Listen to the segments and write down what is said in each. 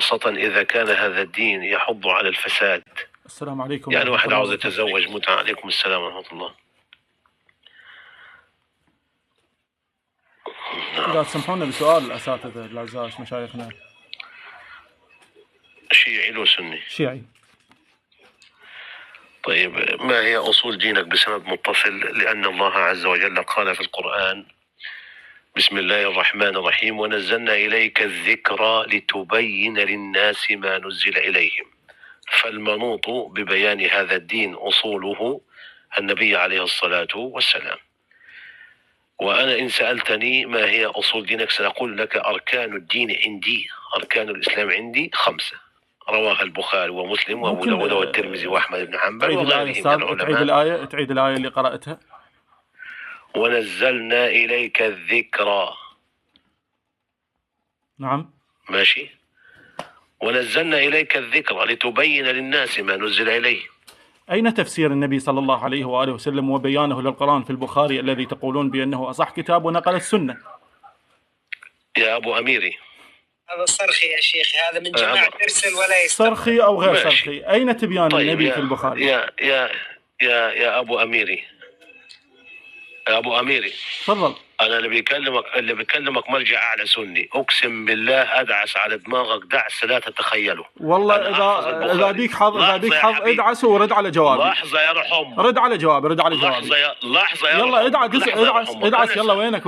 خاصة إذا كان هذا الدين يحض على الفساد. السلام عليكم. يعني واحد عاوز يتزوج متعة. عليكم السلام ورحمة الله. إذا تسمحونا بسؤال الأساتذة الأعزاء مشايخنا. شيعي لو سني؟ شيعي. طيب، ما هي أصول دينك بسند متصل؟ لأن الله عز وجل قال في القرآن: بسم الله الرحمن الرحيم: ونزلنا إليك الذكر لتبين للناس ما نزل إليهم. فالمنوط ببيان هذا الدين أصوله النبي عليه الصلاة والسلام. وأنا إن سألتني ما هي أصول دينك سأقول لك: أركان الدين عندي، أركان الإسلام عندي 5 رواها البخاري ومسلم وأبو داود والترمذي وأحمد بن حنبل وغيرهم من العلماء. تعيد الآية اللي قرأتها. ونزلنا إليك الذكر. نعم ماشي. ونزلنا إليك الذكر لتبين للناس ما نزل إليه. أين تفسير النبي صلى الله عليه وآله وسلم وبيانه للقرآن في البخاري الذي تقولون بأنه أصح كتاب ونقل السنة؟ يا أبو أميري، هذا صرخي يا شيخ، هذا من جماعة إرسل ولا يستمع. صرخي أو غير ماشي. صرخي، أين تبيان طيب النبي في البخاري؟ يا أبو أميري، يا أبو أميري، تفضل. أنا اللي بيكلمك مرجع أعلى سني، أقسم بالله أدعس على دماغك دعس لا تتخيله. والله إذا بيك حظ ادعس ورد على جوابي. لحظة يا رحم. رد على جوابي. لحظة يا يلا ادعس يلا. وينك؟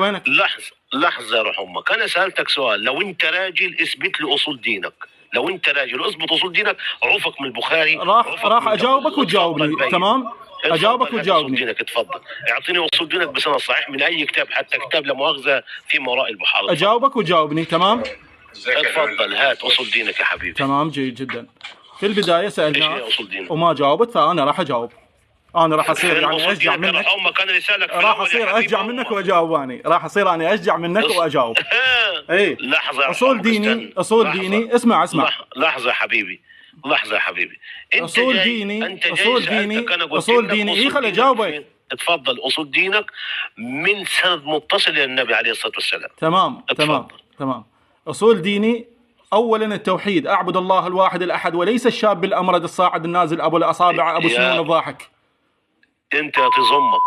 لحظة يا رحمك. أنا سألتك سؤال: لو أنت راجل اثبت لي أصول دينك. لو أنت راجل اثبت أصول دينك، عوفك من البخاري. راح أجاوبك وتجاوبني. تمام. أجاوبك وتجاوبني. دينك تفضل اعطيني أصول دينك بسند صحيح من أي كتاب، حتى كتاب لا مؤاخذة في وراء البحار. أجاوبك وتجاوبني. تمام. تفضل هات أصول دينك يا حبيبي. تمام، جيد جدا. في البداية سألناك وما جاوبت، فأنا راح أجاوب. أنا راح أصير يعني أشجع منك. راح أصير أشجع منك وأجاوباني. راح أصير أنا أشجع منك وأجاوب. إيه. لحظة. أصول ديني. اسمع. لحظة حبيبي. أصول ديني. إيه، خلي أجاوبك. اتفضل. أصول دينك من سند متصل إلى النبي عليه الصلاة والسلام. تمام. أصول ديني: أولا التوحيد، أعبد الله الواحد الأحد وليس الشاب الأمرد الصاعد النازل أبو الأصابع أبو سنون الضاحك. أنت تزمك.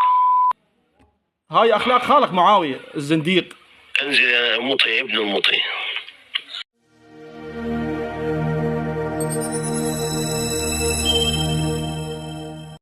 هاي أخلاق خالق معاوية الزنديق. انزل يا مطيع ابن المطيع.